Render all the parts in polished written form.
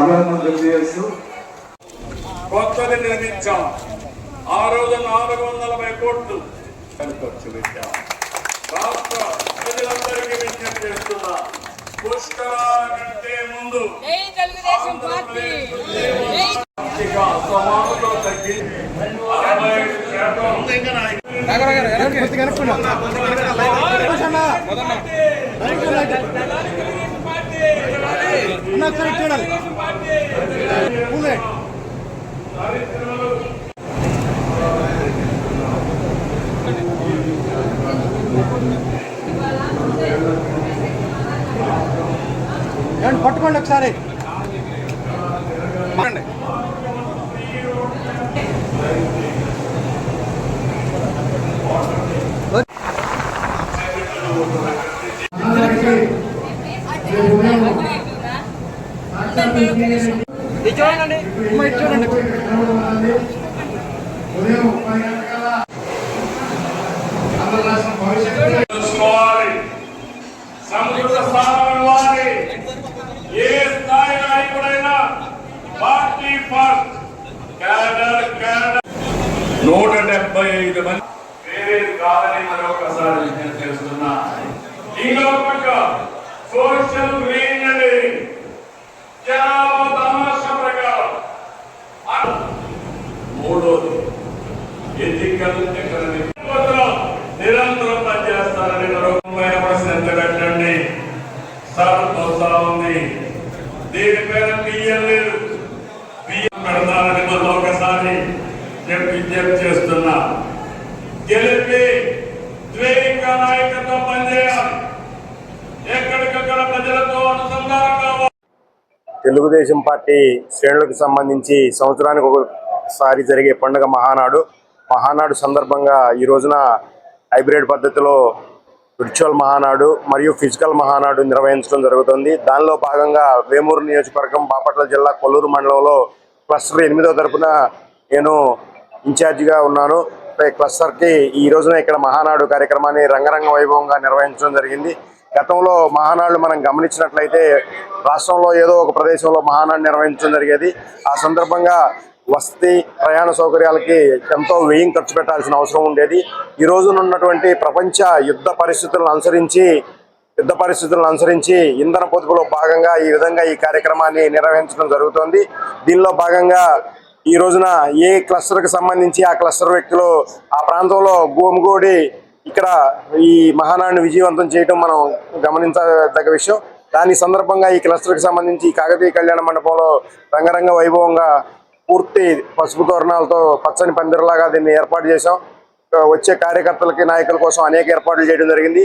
అభినందనలు తెలియజేస్తూ కొత్తది నిర్మించాం. ఆ రోజు 440 కోట్లు ఖర్చు పెట్టాం. రాష్ట్ర ప్రజలందరికీ విజ్ఞప్తి చేస్తున్నా, పుష్కరాల కంటే ముందు అసమానతో తగ్గి 65 పట్టుకోండి ఒకసారి. సమృద్ధ స్థానం వారి ఏ స్థాయి నాయకుడైనా పార్టీ ఫస్ట్ క్యాడర్ 175 మంది వేరే కాదని మరొకసారి విజ్ఞప్తి చేస్తున్నా. ఇంకొక సోషల్ గ్రీన్ అండి జనాభా తమాషా ప్రకారం. మూడోది ఎథికల్ ఎకనామిక్ నిరంతరం పనిచేస్తారని మరొకమైన ప్రశ్న ఎంత పెట్టండి. సార్ వస్తా ఉంది, దీనిపైన బియ్యం లేదు, బియ్యం పెడతారని మళ్ళీ ఒకసారి విజ్ఞప్తి చేస్తున్నా. గెలిపి ద్వేష నాయకత్వం పనిచేయాలి. ఎక్కడికక్కడ ప్రజలతో అనుసంధానం కావాలి. తెలుగుదేశం పార్టీ శ్రేణులకు సంబంధించి సంవత్సరానికి ఒకసారి జరిగే పండుగ మహానాడు సందర్భంగా ఈ రోజున హైబ్రిడ్ పద్ధతిలో విర్చువల్ మహానాడు మరియు ఫిజికల్ మహానాడు నిర్వహించడం జరుగుతుంది. దానిలో భాగంగా వేమూరు నియోజకవర్గం బాపట్ల జిల్లా కొల్లూరు మండలంలో క్లస్టర్ 8వ తరపున నేను ఇన్ఛార్జిగా ఉన్నాను. క్లస్టర్కి ఈ రోజున ఇక్కడ మహానాడు కార్యక్రమాన్ని రంగరంగ వైభవంగా నిర్వహించడం జరిగింది. గతంలో మహానాడులు మనం గమనించినట్లయితే రాష్ట్రంలో ఏదో ఒక ప్రదేశంలో మహానాడు నిర్వహించడం జరిగేది. ఆ సందర్భంగా వసతి ప్రయాణ సౌకర్యాలకి ఎంతో వ్యయం ఖర్చు పెట్టాల్సిన అవసరం ఉండేది. ఈ రోజున ఉన్నటువంటి ప్రపంచ యుద్ధ పరిస్థితులను అనుసరించి ఇంధన పొదుపులో భాగంగా ఈ విధంగా ఈ కార్యక్రమాన్ని నిర్వహించడం జరుగుతోంది. దీనిలో భాగంగా ఈ రోజున ఏ క్లస్టర్కి సంబంధించి ఆ క్లస్టర్ వ్యక్తులు ఆ ప్రాంతంలో గుమిగూడి ఇక్కడ ఈ మహానాడుని విజయవంతం చేయడం మనం గమనించదగ్గ విషయం. దాని సందర్భంగా ఈ క్లస్టర్కి సంబంధించి కాకతీయ కళ్యాణ మండపంలో రంగరంగ వైభవంగా పూర్తి పసుపు తోరణాలతో పచ్చని పందిరిలాగా దీన్ని ఏర్పాటు చేశాం. వచ్చే కార్యకర్తలకి నాయకుల కోసం అనేక ఏర్పాట్లు చేయడం జరిగింది.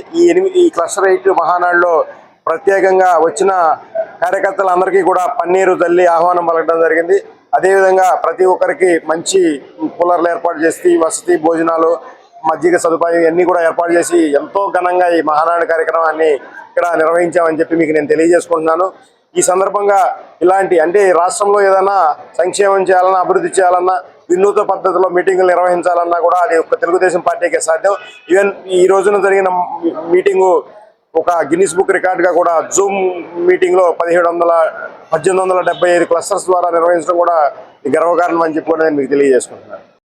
ఈ క్లస్టర్ 8 మహానాడులో ప్రత్యేకంగా వచ్చిన కార్యకర్తలందరికీ కూడా పన్నీరు తల్లి ఆహ్వానం పలకడం జరిగింది. అదేవిధంగా ప్రతి ఒక్కరికి మంచి కూలర్లు ఏర్పాటు చేసి వసతి భోజనాలు మజ్జిగ సదుపాయం ఇవన్నీ కూడా ఏర్పాటు చేసి ఎంతో ఘనంగా ఈ మహానాడు కార్యక్రమాన్ని ఇక్కడ నిర్వహించామని చెప్పి మీకు నేను తెలియజేసుకుంటున్నాను. ఈ సందర్భంగా ఇలాంటి అంటే రాష్ట్రంలో ఏదైనా సంక్షేమం చేయాలన్నా అభివృద్ధి చేయాలన్నా వినూత్న పద్ధతిలో మీటింగులు నిర్వహించాలన్నా కూడా అది ఒక తెలుగుదేశం పార్టీకే సాధ్యం. ఈవెన్ ఈ రోజున జరిగిన మీటింగు ఒక గిన్నిస్ బుక్ రికార్డుగా కూడా జూమ్ మీటింగ్లో 1875 క్లస్టర్స్ ద్వారా నిర్వహించడం కూడా గర్వకారణం అని చెప్పి కూడా నేను మీకు తెలియజేసుకుంటున్నాను.